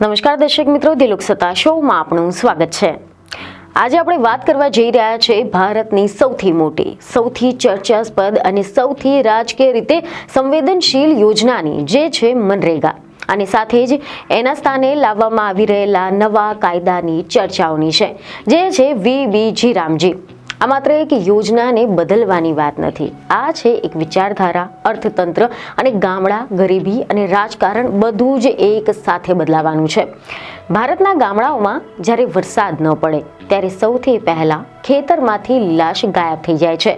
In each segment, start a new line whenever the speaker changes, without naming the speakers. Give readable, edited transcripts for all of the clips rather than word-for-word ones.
નમસ્કાર દર્શક મિત્રો, દિલુક સત્તા શોમાં આપનું સ્વાગત છે। આજે આપણે વાત કરવા જઈ રહ્યા છે ભારતની સૌથી મોટી, સૌથી ચર્ચાસ્પદ અને સૌથી રાજકીય રીતે સંવેદનશીલ યોજનાની, જે છે મનરેગા। અને સાથે જ એના સ્થાને લાવવામાં આવી રહેલા નવા કાયદાની ચર્ચાઓની છે, જે છે વીબીજી રામજી। આ માત્ર એક યોજનાને બદલવાની વાત નથી, આ છે એક વિચારધારા, અર્થતંત્ર અને ગામડા, ગરીબી અને રાજકારણ બધું જ એક સાથે બદલાવાનું છે। ભારતના ગામડાઓમાં જ્યારે વરસાદ ન પડે ત્યારે સૌથી પહેલા ખેતરમાંથી લીલાશ ગાયબ થઈ જાય છે,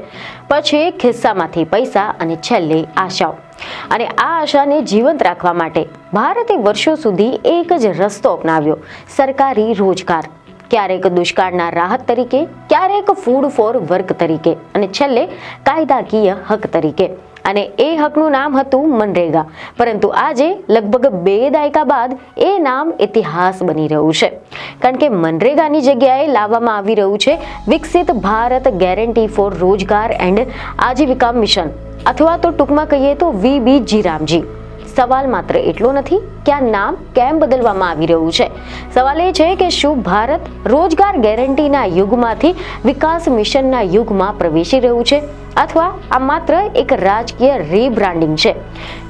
પછી ખિસ્સામાંથી પૈસા અને છેલ્લે આશાઓ। અને આ આશાને જીવંત રાખવા માટે ભારતે વર્ષો સુધી એક જ રસ્તો અપનાવ્યો, સરકારી રોજગાર। ક્યારેક દુષ્કાળના રાહત તરીકે, ક્યારેક ફૂડ ફોર વર્ક તરીકે અને છેલ્લે કાયદાકીય હક તરીકે। અને એ હકનું નામ હતું મનરેગા। પરંતુ આજે લગભગ 2 દાયકા બાદ એ નામ ઇતિહાસ બની રહ્યું છે, કારણ કે મનરેગાની જગ્યાએ લાવવામાં આવી રહ્યું છે વિકસિત ભારત ગેરંટી ફોર રોજગાર એન્ડ આજીવિકા મિશન, અથવા તો ટૂંકમાં કહીએ તો વીબીજી રામજી। સવાલ માત્ર એટલો નથી કે આ નામ કેમ બદલવામાં આવી રહ્યું છે, સવાલ એ છે કે શું ભારત રોજગાર ગેરંટીના યુગમાંથી વિકાસ મિશનના યુગમાં પ્રવેશી રહ્યું છે, અથવા આ માત્ર એક રાજકીય રીબ્રાન્ડિંગ છે।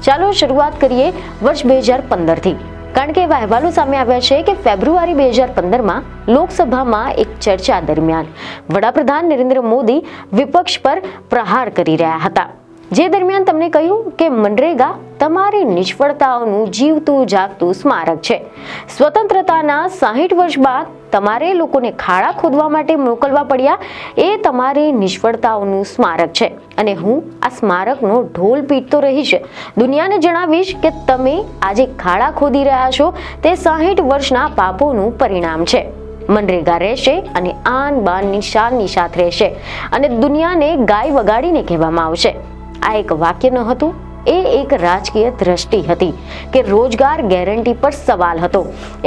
ચાલો શરૂઆત કરીએ વર્ષ 2015થી, કારણ કે એવા અહેવાલો સામે આવ્યા છે કે ફેબ્રુઆરી 2015માં લોકસભામાં એક ચર્ચા દરમિયાન વડાપ્રધાન નરેન્દ્ર મોદી વિપક્ષ પર પ્રહાર કરી રહ્યા હતા, જે દરમિયાન તેમણે કહ્યું કે મનરેગા તમારી નિષ્ફળતાઓનું જીવતું જાગતું સ્મારક છે। સ્વતંત્રતાના 60 વર્ષ બાદ તમારે લોકોને ખાડા ખોદવા માટે મોકલવા પડ્યા, એ તમારી નિષ્ફળતાઓનું સ્મારક છે। અને હું આ સ્મારકનો ઢોલ પીટતો રહીશ, દુનિયાને જણાવીશ કે તમે આજે ખાડા ખોદી રહ્યા છો તે 60 વર્ષના પાપોનું પરિણામ છે। મનરેગા રહેશે અને આન બાનની શાનની સાથે રહેશે, અને દુનિયાને ગાય વગાડીને કહેવામાં આવશે। આ એક વાક્ય ન હતું, એ એક રાજકીય દ્રષ્ટિ હતી કે રોજગાર ગેરંટી પર સવાલ હતો।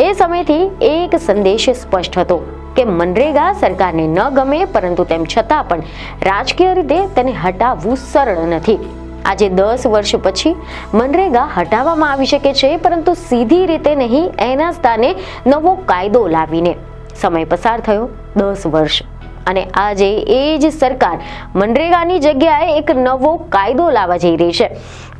એ સમયથી એક સંદેશ સ્પષ્ટ હતો કે મનરેગા સરકારને ન ગમે, પરંતુ તેમ છતાં પણ રાજકીય રીતે તેને હટાવવું સરળ નથી। આજે 10 વર્ષ પછી મનરેગા હટાવવામાં આવી શકે છે, પરંતુ સીધી રીતે નહીં, એના સ્થાને નવો કાયદો લાવીને। સમય પસાર થયો 10 વર્ષ, અને આજે એ જ સરકાર મનરેગાની જગ્યાએ એક નવો કાયદો લાવવા જઈ રહી છે,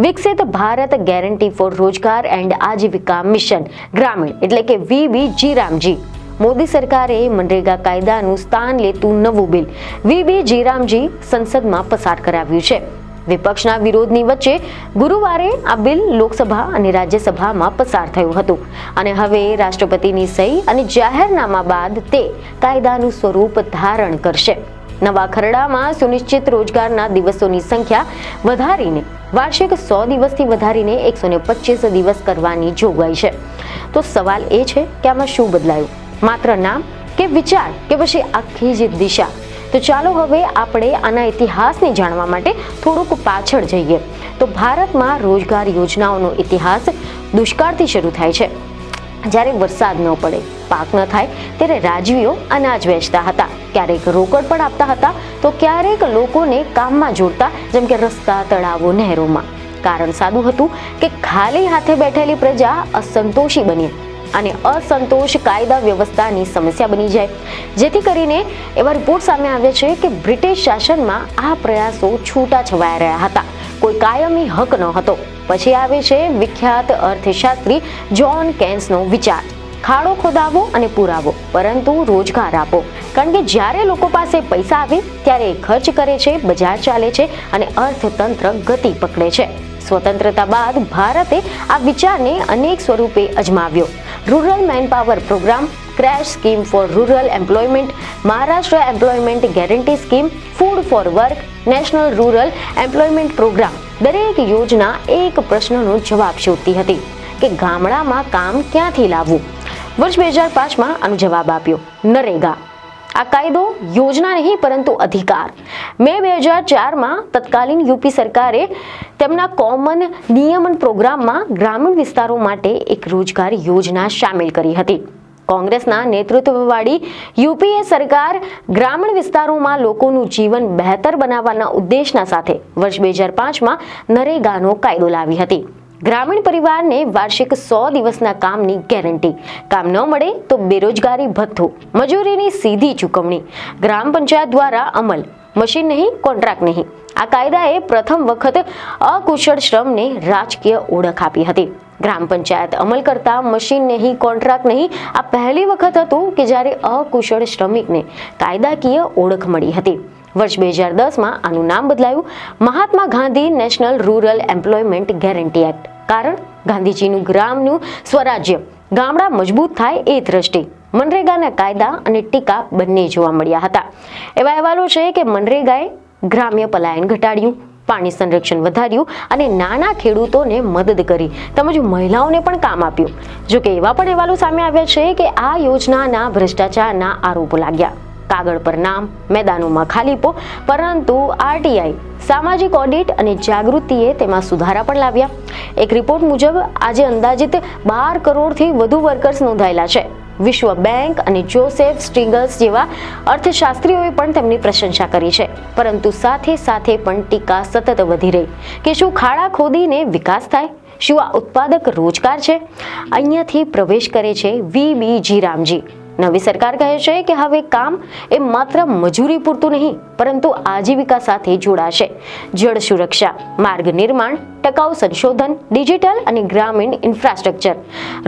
વિકસિત ભારત ગેરંટી ફોર રોજગાર એન્ડ આજીવિકા મિશન ગ્રામીણ, એટલે કે વીબીજી રામજી। મોદી સરકારે મનરેગા કાયદાનું સ્થાન લેતું નવું બિલ વીબીજી રામજી સંસદમાં પસાર કરાવ્યું છે। વિપક્ષના વિરોધની વચ્ચે ગુરુવારે આ બિલ લોકસભા અને રાજ્યસભામાં પસાર થયું હતું, અને હવે રાષ્ટ્રપતિની સહી અને જાહેરનામા બાદ તે કાયદાનું સ્વરૂપ ધારણ કરશે। નવા ખરડામાં સુનિશ્ચિત રોજગારના દિવસોની સંખ્યા વધારીને વાર્ષિક 100 દિવસથી વધારીને 125 દિવસ કરવાની જોગવાઈ છે। તો સવાલ એ છે કે આમાં શું બદલાયું, માત્ર નામ કે વિચાર કે પછી આખી જ દિશા? તો ચાલો હવે આપણે આના ઇતિહાસને જાણવા માટે થોડુંક પાછળ જઈએ। તો ભારતમાં રોજગાર યોજનાઓનો ઇતિહાસ દુષ્કાળથી શરૂ થાય છે। જ્યારે વરસાદ ન પડે, પાક ન થાય, ત્યારે રાજવીઓ અનાજ વેચતા હતા, ક્યારેક રોકડ પણ આપતા હતા, તો ક્યારેક લોકોને કામમાં જોડતા, જેમ કે રસ્તા, તળાવો, નહેરોમાં। કારણ સાદું હતું કે ખાલી હાથે બેઠેલી પ્રજા અસંતોષી બની, અને અસંતોષ કાયદા વ્યવસ્થાની સમસ્યા બની જાય, જેથી કરીને એવા રિપોર્ટ સામે આવ્યા છે કે બ્રિટિશ શાસનમાં આ પ્રયાસો છૂટા છવાયા રહ્યા હતા, કોઈ કાયમી હક ન હતો। પછી આવે છે વિખ્યાત અર્થશાસ્ત્રી જ્હોન કેન્સનો વિચાર, ખાડો ખોદાવો અને પુરાવો, પરંતુ રોજગાર આપો। કારણ કે જ્યારે લોકો પાસે પૈસા આવે ત્યારે ખર્ચ કરે છે, બજાર ચાલે છે અને અર્થતંત્ર ગતિ પકડે છે। સ્વતંત્રતા બાદ ભારતે આ વિચારને અનેક સ્વરૂપે અજમાવ્યો। Rural manpower programme, crash scheme for rural employment, Maharashtra employment guarantee scheme, food for work, national rural employment programme, દરેક યોજના એક પ્રશ્નનો જવાબ શોધતી હતી કે ગામડામાં કામ ક્યાંથી લાવવું। વર્ષ 2005માં આનો જવાબ આપ્યો, નરેગા। આ કાયદો યોજના નહીં પરંતુ અધિકાર। મે 2004માં તત્કાલીન યુપી સરકારે તેમના કોમન નિયમન પ્રોગ્રામમાં ગ્રામીણ વિસ્તારો માટે એક રોજગાર યોજના સામેલ કરી હતી। કોંગ્રેસના નેતૃત્વવાળી યુપીએ સરકાર ગ્રામીણ વિસ્તારોમાં લોકોનું જીવન બહેતર બનાવવાના ઉદ્દેશના સાથે વર્ષ 2005માં નરેગાનો કાયદો લાવી હતી। ગ્રામીણ પરિવારને વાર્ષિક 100 દિવસના કામની ગેરંટી, કામ ન મળે તો બેરોજગારી ભથ્થું, મજૂરીની સીધી ચૂકવણી, ગ્રામ પંચાયત દ્વારા અમલ, મશીન નહીં કોન્ટ્રાક્ટ નહીં. આ કાયદાએ પ્રથમ વખત અકુશળ શ્રમને રાજકીય ઓળખ આપી હતી. ગ્રામ પંચાયત અમલ કરતા મશીન નહીં કોન્ટ્રાક્ટ નહીં આ પહેલી વખત હતું કે જ્યારે અકુશળ શ્રમિકને કાયદાકીય ઓળખ મળી હતી. વર્ષ 2010માં આનું નામ બદલાયું Mahatma Gandhi national rural employment guarantee act. કારણ ગાંધીજીનું ગ્રામનું સ્વરાજ્ય, ગામડા મજબૂત થાય એ દ્રષ્ટિ મનરેગાના કાયદા અને ટીકા બંને જોવા મળ્યા હતા. એવા અહેવાલો છે કે મનરેગાએ ગ્રામ્ય પલાયન ઘટાડ્યું, પાણી સંરક્ષણ વધાર્યું અને નાના ખેડૂતોને મદદ કરી તેમજ મહિલાઓને પણ કામ આપ્યું. જોકે એવા પણ અહેવાલો સામે આવ્યા છે કે આ યોજનાના ભ્રષ્ટાચારના આરોપો લાગ્યા. કાગળ પર નામ, મેદાનોમાં ખાલીપો, પરંતુ આરટીઆઈ, સામાજિક ઓડિટ અને જાગૃતિએ તેમાં સુધારા પણ લાવ્યા. એક રિપોર્ટ મુજબ આજે અંદાજિત 12 કરોડથી વધુ વર્કર્સ નોંધાયેલા છે. વિશ્વ બેંક અને જોસેફ સ્ટીગલ્સ જેવા અર્થશાસ્ત્રીઓએ પણ તેમની પ્રશંસા કરી છે. પરંતુ સાથે સાથે પણ ટીકા સતત વધી રહી કે શું ખાડા ખોદીને વિકાસ થાય? શું આ ઉત્પાદક રોજગાર છે? અહીંયાથી પ્રવેશ કરે છે વી.બી. જીરામજી. નવી સરકાર કહે છે કે હવે કામ એ માત્ર મજૂરી પૂરતું નહીં પરંતુ આજીવિકા સાથે જોડાશે. જળ સુરક્ષા, માર્ગ નિર્માણ, ટકાઉ સંશોધન, ડિજિટલ અને ગ્રામીણ ઇન્ફ્રાસ્ટ્રક્ચર.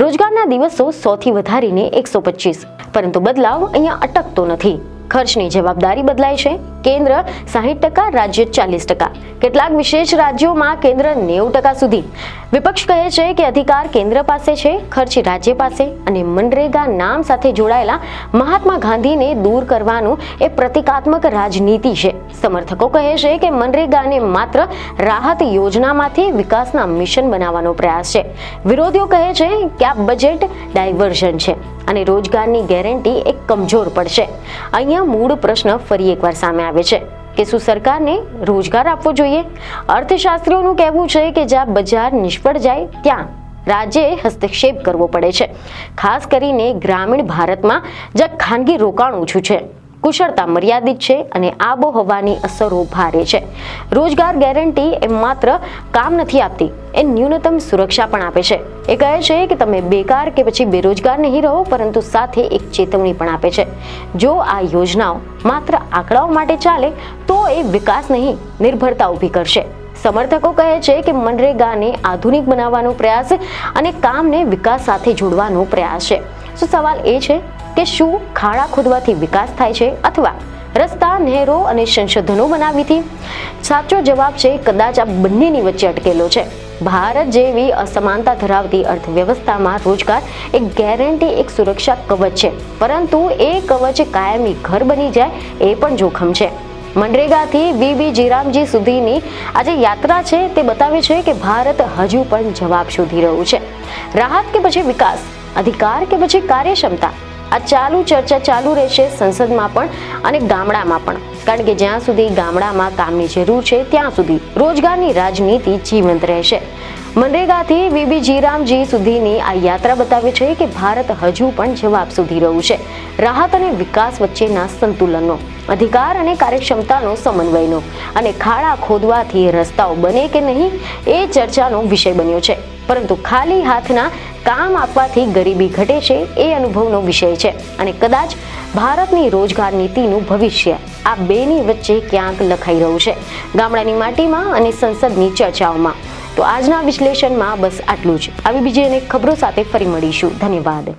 રોજગારના દિવસો 100 થી વધારીને 125. પરંતુ બદલાવ અહીંયા અટકતો નથી. ખર્ચની જવાબદારી બદલાય છે. કેન્દ્ર 60%, રાજ્ય 40%. કેટલાક વિશેષ રાજ્યોમાં કેન્દ્ર 90% સુધી. વિપક્ષ કહે છે કે અધિકાર કેન્દ્ર પાસે છે, ખર્ચ રાજ્ય પાસે અને મનરેગા નામ સાથે જોડાયેલા મહાત્મા ગાંધીને દૂર કરવાનું એ પ્રતિકાત્મક રાજનીતિ છે. સમર્થકો કહે છે કે મનરેગાને માત્ર રાહત યોજનામાંથી વિકાસના મિશન બનાવવાનો પ્રયાસ છે. વિરોધીઓ કહે છે કે આ બજેટ ડાયવર્ઝન છે અને રોજગારની ગેરંટી એક કમજોર પડશે. અહીંયા મૂળ પ્રશ્ન ફરી એકવાર સામે આવે છે કે શું સરકારને રોજગાર આપવો જોઈએ? અર્થશાસ્ત્રીઓનું કહેવું છે કે જ્યાં બજાર નિષ્ફળ જાય ત્યાં રાજ્યએ હસ્તક્ષેપ કરવો પડે છે, ખાસ કરીને ગ્રામીણ ભારતમાં જ્યાં ખાનગી રોકાણ ઓછું છે, કુશળતા મર્યાદિત છે અને આબોહવાની અસરો ભારે છે. રોજગાર ગેરંટી એ માત્ર કામ નથી આપતી, એ ન્યૂનતમ સુરક્ષા પણ આપે છે. એ કહે છે કે તમે બેકાર કે પછી બેરોજગાર નહીં રહો, પરંતુ સાથે એક ચેતવણી પણ આપે છે. જો આ યોજનાઓ માત્ર આંકડાઓ માટે ચાલે તો એ વિકાસ નહીં, નિર્ભરતા ઊભી કરશે. સમર્થકો કહે છે કે મનરેગાને આધુનિક બનાવવાનો પ્રયાસ અને કામને વિકાસ સાથે જોડવાનો પ્રયાસ છે. તો સવાલ એ છે કે શું ખાડા ખોદવાથી વિકાસ થાય છે અથવા રસ્તા, નહેરો અને સંશોધનો બનાવવાથી? સાચો જવાબ છે કદાચ આ બંનેની વચ્ચે અટકેલો છે. ભારત જેવી અસમાનતા ધરાવતી અર્થવ્યવસ્થામાં રોજગાર એક ગેરંટી, એક સુરક્ષા કવચ છે, પરંતુ એ કવચ કાયમી ઘર બની જાય એ પણ જોખમ છે. મનરેગાથી વી.બી. જીરામજી સુધીની આજે યાત્રા છે તે બતાવે છે કે ભારત હજુ પણ જવાબ શોધી રહ્યું છે. રાહત કે પછી વિકાસ, અધિકાર કે પછી કાર્યક્ષમતા, આ ચર્ચા ચાલુ રહેશે સંસદમાં પણ અને ગામડામાં પણ. કારણ કે જ્યાં સુધી ગામડામાં કામની જરૂર છે ત્યાં સુધી રોજગારની રાજનીતિ જીવંત રહેશે. મનરેગાથી વી.બી. જીરામજી સુધીની આ યાત્રા બતાવે છે કે ભારત હજુ પણ જવાબ શોધી રહ્યું છે. રાહત અને વિકાસ વચ્ચેના સંતુલનનો, અધિકાર અને કાર્યક્ષમતાનો સમન્વયનો અને ખાડા ખોદવાથી રસ્તાઓ બને કે નહીં એ ચર્ચાનો વિષય બન્યો છે. પરંતુ ખાલી હાથના કામ આપવાથી ગરીબી ઘટે છે એ અનુભવનો વિષય છે અને કદાચ ભારતની રોજગાર નીતિનું ભવિષ્ય આ બેની વચ્ચે ક્યાંક લખાઈ રહ્યું છે, ગામડાની માટીમાં અને સંસદની ચર્ચાઓમાં. તો આજના વિશ્લેષણમાં બસ આટલું જ. આવી બીજી અનેક ખબરો સાથે ફરી મળીશું. ધન્યવાદ.